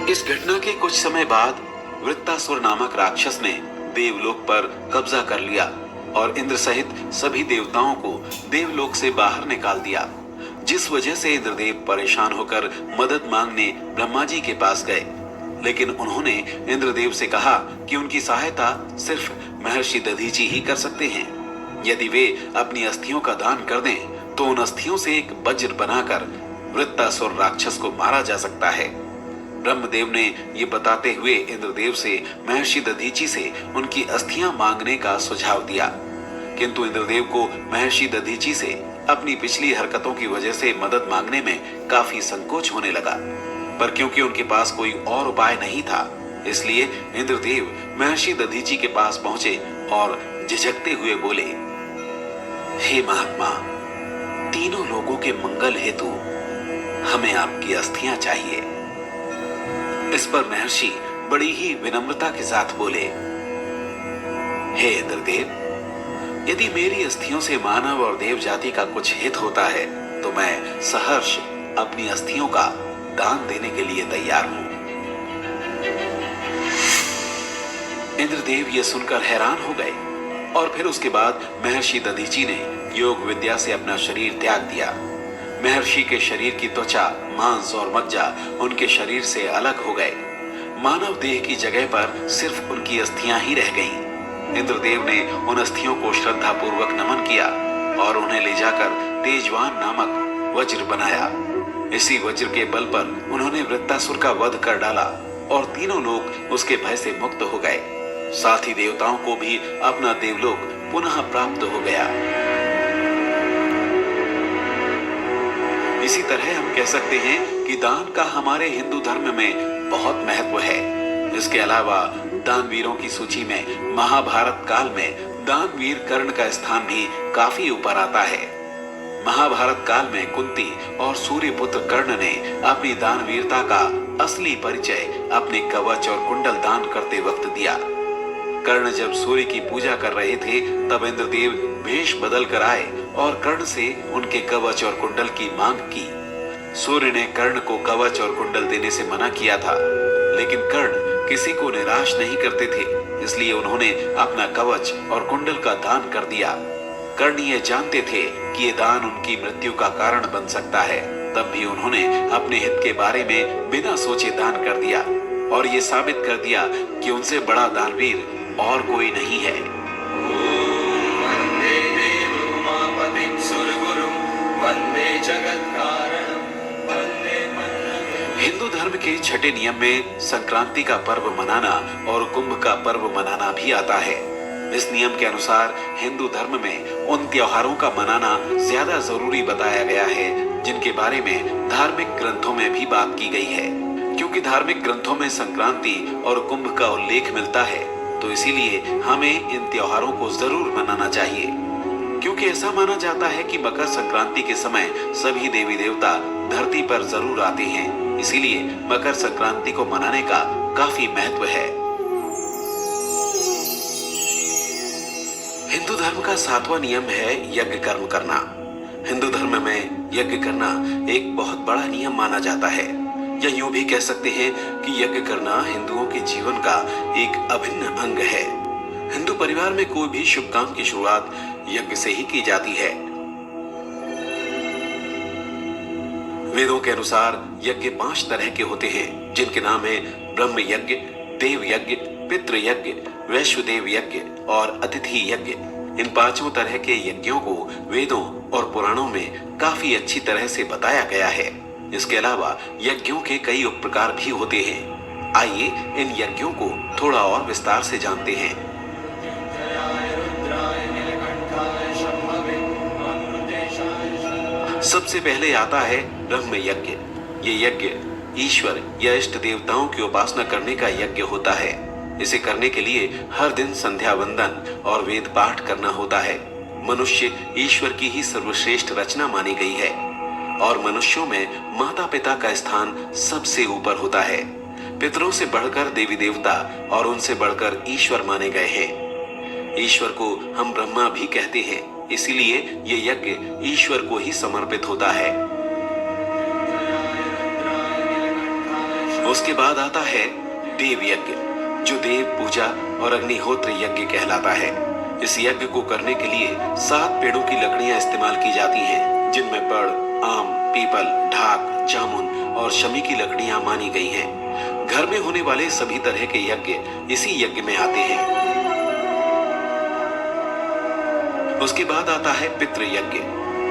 इस घटना के कुछ समय बाद वृत्तासुर नामक राक्षस ने देवलोक पर कब्जा कर लिया और इंद्र सहित सभी देवताओं को देवलोक से बाहर निकाल दिया, जिस वजह से इंद्रदेव परेशान होकर मदद मांगने ब्रह्मा जी के पास गए। लेकिन उन्होंने इंद्रदेव से कहा कि उनकी सहायता सिर्फ महर्षि दधीचि ही कर सकते हैं। यदि वे अपनी अस्थियों का दान कर दें तो उन अस्थियों से एक वज्र बनाकर वृत्तासुर राक्षस को मारा जा सकता है। ब्रह्मदेव ने ये बताते हुए इंद्रदेव से महर्षि दधीचि से उनकी अस्थियां मांगने का सुझाव दिया, किंतु इंद्रदेव को महर्षि दधीचि से अपनी पिछली हरकतों की वजह से मदद मांगने में काफी संकोच होने लगा। पर क्योंकि उनके पास कोई और उपाय नहीं था, इसलिए इंद्रदेव महर्षि दधीचि के पास पहुंचे और झिझकते हुए बोले, हे महात्मा, तीनों लोगों के मंगल हेतु हमें आपकी अस्थियां चाहिए। इस पर महर्षि बड़ी ही विनम्रता के साथ बोले, हे इंद्रदेव, यदि मेरी अस्थियों से मानव और देव जाति का कुछ हित होता है तो मैं सहर्ष अपनी अस्थियों का दान देने के लिए तैयार हूं। इंद्रदेव ये सुनकर हैरान हो गए और फिर उसके बाद महर्षि दधीचि ने योग विद्या से अपना शरीर त्याग दिया। महर्षि के शरीर की त्वचा, मांस और मज्जा उनके शरीर से अलग हो गए। मानव देह की जगह पर सिर्फ उनकी अस्थियां ही रह गईं। इंद्रदेव ने उन अस्थियों को श्रद्धा पूर्वक नमन किया और उन्हें ले जाकर तेजवान नामक वज्र बनाया। इसी वज्र के बल पर उन्होंने वृत्तासुर का वध कर डाला और तीनों लोग उसके भय से मुक्त हो गए। साथ ही देवताओं को भी अपना देवलोक पुनः प्राप्त हो गया। इसी तरह हम कह सकते हैं कि दान का हमारे हिंदू धर्म में बहुत महत्व है। इसके अलावा दानवीरों की सूची में महाभारत काल में दानवीर कर्ण का स्थान भी काफी ऊपर आता है। महाभारत काल में कुंती और सूर्यपुत्र कर्ण ने अपनी दानवीरता का असली परिचय अपने कवच और कुंडल दान करते वक्त दिया। कर्ण जब सूर्य की पूजा कर रहे थे तब इंद्रदेव भेष बदल कर आए और कर्ण से उनके कवच और कुंडल की मांग की। सूर्य ने कर्ण को कवच और कुंडल देने से मना किया था, लेकिन कर्ण किसी को निराश नहीं करते थे, इसलिए उन्होंने अपना कवच और कुंडल का दान कर दिया। कर्ण ये जानते थे कि ये दान उनकी मृत्यु का कारण बन सकता है, तब भी उन्होंने अपने हित के बारे में बिना सोचे दान कर दिया और ये साबित कर दिया कि उनसे बड़ा दानवीर और कोई नहीं है। हिंदू धर्म के छठे नियम में संक्रांति का पर्व मनाना और कुंभ का पर्व मनाना भी आता है। इस नियम के अनुसार हिंदू धर्म में उन त्योहारों का मनाना ज्यादा जरूरी बताया गया है जिनके बारे में धार्मिक ग्रंथों में भी बात की गई है। क्योंकि धार्मिक ग्रंथों में संक्रांति और कुंभ का उल्लेख मिलता है, तो इसीलिए हमें इन त्योहारों को जरूर मनाना चाहिए। क्योंकि ऐसा माना जाता है कि मकर संक्रांति के समय सभी देवी देवता धरती पर जरूर आते हैं, इसीलिए मकर संक्रांति को मनाने का काफी महत्व है। हिंदू धर्म का 7वां नियम है यज्ञ कर्म करना। हिंदू धर्म में यज्ञ करना एक बहुत बड़ा नियम माना जाता है, या यूं भी कह सकते हैं कि यज्ञ करना हिंदुओं के जीवन का एक अभिन्न अंग है। हिंदू परिवार में कोई भी शुभ काम की शुरुआत यज्ञ से ही की जाती है। वेदों के अनुसार यज्ञ 5 तरह के होते हैं, जिनके नाम है ब्रह्म यज्ञ, देव यज्ञ, पितृ यज्ञ, वैश्वदेव यज्ञ और अतिथि यज्ञ। इन 5 तरह के यज्ञों को वेदों और पुराणों में काफी अच्छी तरह से बताया गया है। इसके अलावा यज्ञों के कई उपप्रकार भी होते हैं। आइए इन यज्ञों को थोड़ा और विस्तार से जानते हैं। सबसे पहले आता है ब्रह्म यज्ञ। ये यज्ञ ईश्वर या इष्ट देवताओं की उपासना करने का यज्ञ होता है। इसे करने के लिए हर दिन संध्या वंदन और वेद पाठ करना होता है। मनुष्य ईश्वर की ही सर्वश्रेष्ठ रचना मानी गई है और मनुष्यों में माता पिता का स्थान सबसे ऊपर होता है। पितरों से बढ़कर देवी देवता और उनसे बढ़कर ईश्वर माने गए हैं। ईश्वर को हम ब्रह्मा भी कहते हैं, इसीलिए ये यज्ञ ईश्वर को ही समर्पित होता है। उसके बाद आता है देव यज्ञ, जो देव पूजा और अग्निहोत्र यज्ञ कहलाता है। इस यज्ञ को करने के लिए 7 पेड़ों की लकड़ियां इस्तेमाल की जाती हैं, जिनमें बड़, आम, पीपल, ढाक, जामुन और शमी की लकड़ियां मानी गई हैं। घर में होने वाले सभी तरह के यज्ञ इसी यज्ञ में आते हैं। उसके बाद आता है पितृ यज्ञ।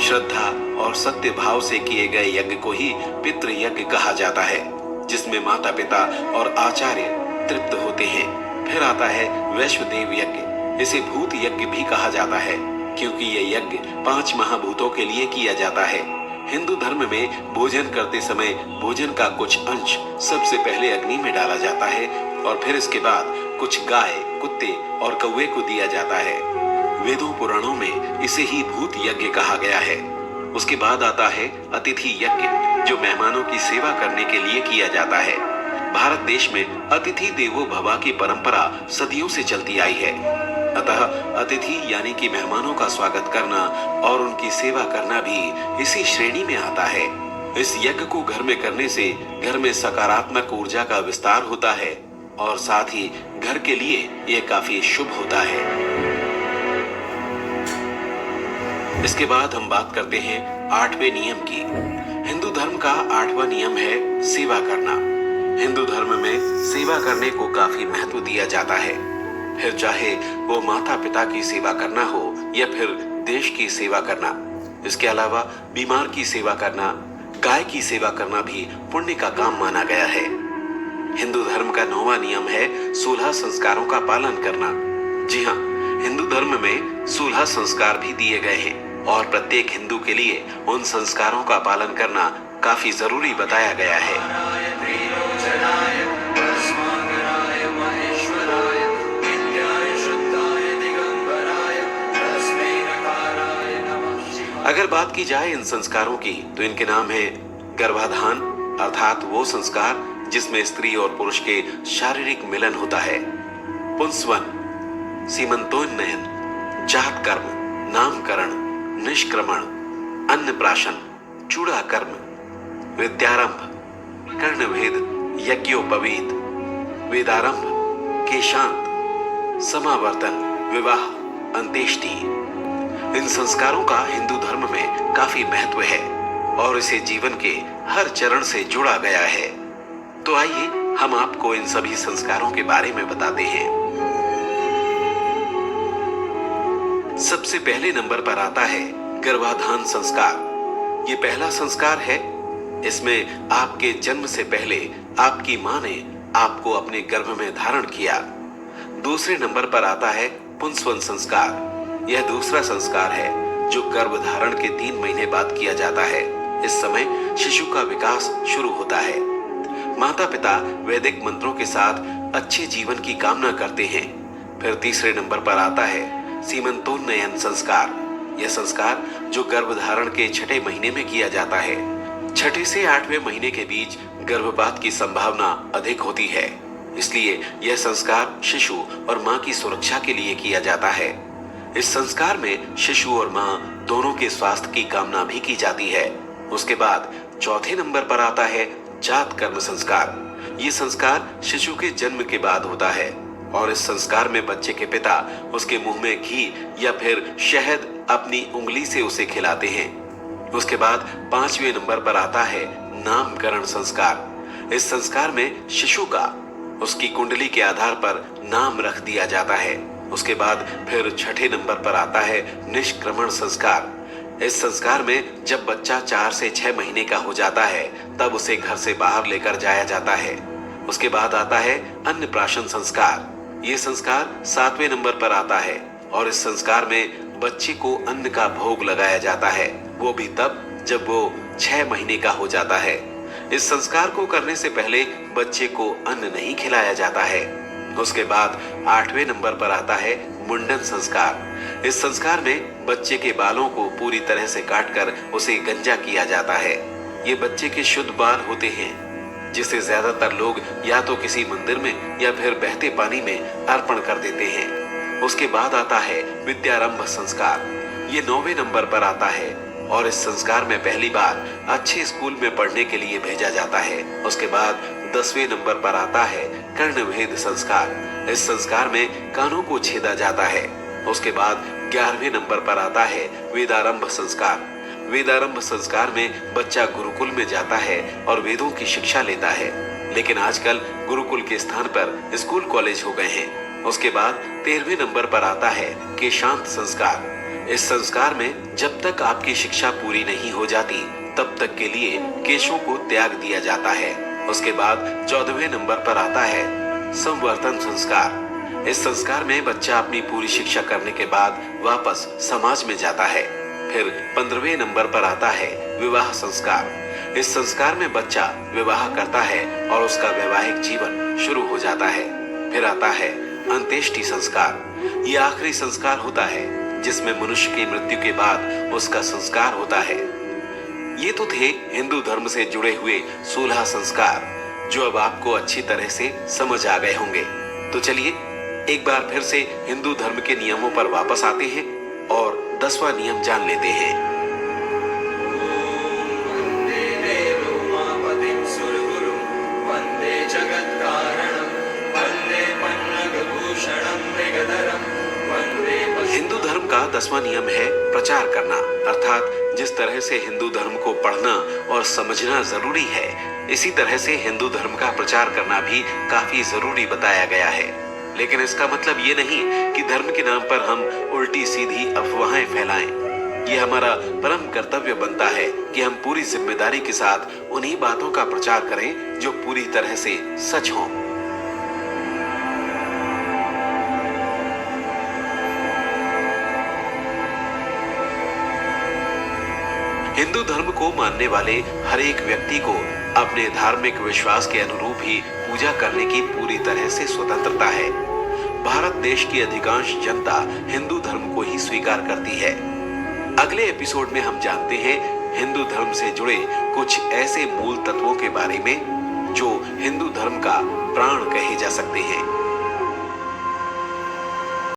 श्रद्धा और सत्य भाव से किए गए यज्ञ को ही पितृ यज्ञ कहा जाता है, जिसमें माता पिता और आचार्य तृप्त होते हैं। फिर आता है वैश्वदेव यज्ञ। इसे भूत यज्ञ भी कहा जाता है, क्योंकि ये यज्ञ 5 महाभूतों के लिए किया जाता है। हिंदू धर्म में भोजन करते समय भोजन का कुछ अंश सबसे पहले अग्नि में डाला जाता है और फिर इसके बाद कुछ गाय, कुत्ते और कौवे को दिया जाता है। वेदों पुराणों में इसे ही भूत यज्ञ कहा गया है। उसके बाद आता है अतिथि यज्ञ, जो मेहमानों की सेवा करने के लिए किया जाता है। भारत देश में अतिथि देवो भव की परंपरा सदियों से चलती आई है। अतः अतिथि यानी कि मेहमानों का स्वागत करना और उनकी सेवा करना भी इसी श्रेणी में आता है। इस यज्ञ को घर में करने से घर में सकारात्मक ऊर्जा का विस्तार होता है और साथ ही घर के लिए यह काफी शुभ होता है। इसके बाद हम बात करते हैं 8वें नियम की। हिंदू धर्म का 8वां नियम है सेवा करना। हिंदू धर्म में सेवा करने को काफी महत्व दिया जाता है, फिर चाहे वो माता पिता की सेवा करना हो या फिर देश की सेवा करना। इसके अलावा बीमार की सेवा करना, गाय की सेवा करना भी पुण्य का काम माना गया है। हिंदू धर्म का 9वां नियम है 16 संस्कारों का पालन करना। जी हाँ, हिंदू धर्म में 16 संस्कार भी दिए गए हैं और प्रत्येक हिंदू के लिए उन संस्कारों का पालन करना काफी जरूरी बताया गया है। अगर बात की जाए इन संस्कारों की तो इनके नाम है गर्भाधान, अर्थात वो संस्कार जिसमें स्त्री और पुरुष के शारीरिक मिलन होता है। पुंसवन, सीमंतोन्नयन, जात कर्म, नामकरण, निष्क्रमण, अन्नप्राशन, चूड़ा कर्म, विद्यारंभ, कर्णभेद, यज्ञोपवीत, वेदारंभ, केशांत, समावर्तन, विवाह, अंत्येष्टि। इन संस्कारों का हिंदू धर्म में काफी महत्व है और इसे जीवन के हर चरण से जोड़ा गया है। तो आइए हम आपको इन सभी संस्कारों के बारे में बताते हैं। सबसे पहले नंबर पर आता है गर्भाधान संस्कार। ये पहला संस्कार है। इसमें आपके जन्म से पहले आपकी मां ने आपको अपने गर्भ में धारण किया। दूसरे नंबर पर आता है पुंसवन संस्कार। यह दूसरा संस्कार है जो गर्भ धारण के 3 महीने बाद किया जाता है। इस समय शिशु का विकास शुरू होता है। माता पिता वैदिक मंत्रों के साथ अच्छे जीवन की कामना करते हैं। फिर तीसरे नंबर पर आता है सीमंतोन्नयन संस्कार। यह संस्कार जो गर्भधारण के 6ठे महीने में किया जाता है। 6ठे से 8वें महीने के बीच गर्भपात की संभावना अधिक होती है, इसलिए यह संस्कार शिशु और मां की सुरक्षा के लिए किया जाता है। इस संस्कार में शिशु और मां दोनों के स्वास्थ्य की कामना भी की जाती है। उसके बाद चौथे नंबर पर आता है जात कर्म संस्कार। ये संस्कार शिशु के जन्म के बाद होता है और इस संस्कार में बच्चे के पिता उसके मुंह में घी या फिर शहद अपनी उंगली से उसे खिलाते हैं। उसके बाद 5वें नंबर पर आता है नामकरण संस्कार। इस संस्कार में शिशु का उसकी कुंडली के आधार पर नाम रख दिया जाता है। उसके बाद फिर 6ठे नंबर पर आता है निष्क्रमण संस्कार। इस संस्कार में जब बच्चा 4 से 6 महीने का हो जाता है तब उसे घर से बाहर लेकर जाया जाता है। उसके बाद आता है अन्नप्राशन संस्कार। ये संस्कार 7वें नंबर पर आता है और इस संस्कार में बच्चे को अन्न का भोग लगाया जाता है, वो भी तब जब वो 6 महीने का हो जाता है। इस संस्कार को करने से पहले बच्चे को अन्न नहीं खिलाया जाता है। उसके बाद 8वें नंबर पर आता है मुंडन संस्कार। इस संस्कार में बच्चे के बालों को पूरी तरह से काटकर उसे गंजा किया जाता है। ये बच्चे के शुद्ध बाल होते हैं, जिसे ज्यादातर लोग या तो किसी मंदिर में या फिर बहते पानी में अर्पण कर देते हैं। उसके बाद आता है विद्यारंभ संस्कार। ये 9वें नंबर पर आता है और इस संस्कार में पहली बार अच्छे स्कूल में पढ़ने के लिए भेजा जाता है। उसके बाद 10वें नंबर पर आता है कर्णभेद संस्कार। इस संस्कार में कानों को छेदा जाता है। उसके बाद 11वें नंबर पर आता है वेदारंभ संस्कार। वेदारंभ संस्कार में बच्चा गुरुकुल में जाता है और वेदों की शिक्षा लेता है, लेकिन आजकल गुरुकुल के स्थान पर स्कूल कॉलेज हो गए हैं। उसके बाद 13वें नंबर पर आता है केशांत संस्कार। इस संस्कार में जब तक आपकी शिक्षा पूरी नहीं हो जाती तब तक के लिए केशों को त्याग दिया जाता है। उसके बाद 14वें नंबर पर आता है संवर्धन संस्कार। इस संस्कार में बच्चा अपनी पूरी शिक्षा करने के बाद वापस समाज में जाता है। फिर 15वें नंबर पर आता है विवाह संस्कार। इस संस्कार में बच्चा विवाह करता है और उसका वैवाहिक जीवन शुरू हो जाता है। फिर आता है अंत्येष्टि संस्कार। यह आखिरी संस्कार होता है जिसमें मनुष्य की मृत्यु के बाद उसका संस्कार होता है। ये तो थे हिंदू धर्म से जुड़े हुए 16 संस्कार, जो अब आपको अच्छी तरह से समझ आ गए होंगे। तो चलिए एक बार फिर से हिंदू धर्म के नियमों पर वापस आते हैं और 10वां नियम जान लेते हैं। हिंदू धर्म का 10वां नियम है प्रचार करना, अर्थात जिस तरह से हिंदू धर्म को पढ़ना और समझना जरूरी है, इसी तरह से हिंदू धर्म का प्रचार करना भी काफी जरूरी बताया गया है। लेकिन इसका मतलब ये नहीं कि धर्म के नाम पर हम उल्टी सीधी अफवाहें फैलाएं। ये हमारा परम कर्तव्य बनता है कि हम पूरी जिम्मेदारी के साथ उन्हीं बातों का प्रचार करें जो पूरी तरह से सच हों। हिंदू धर्म को मानने वाले हर एक व्यक्ति को अपने धार्मिक विश्वास के अनुरूप ही पूजा करने की पूरी तरह से स्वतंत्रता है। भारत देश की अधिकांश जनता हिंदू धर्म को ही स्वीकार करती है। अगले एपिसोड में हम जानते हैं हिंदू धर्म से जुड़े कुछ ऐसे मूल तत्वों के बारे में जो हिंदू धर्म का प्राण कहे जा सकते हैं।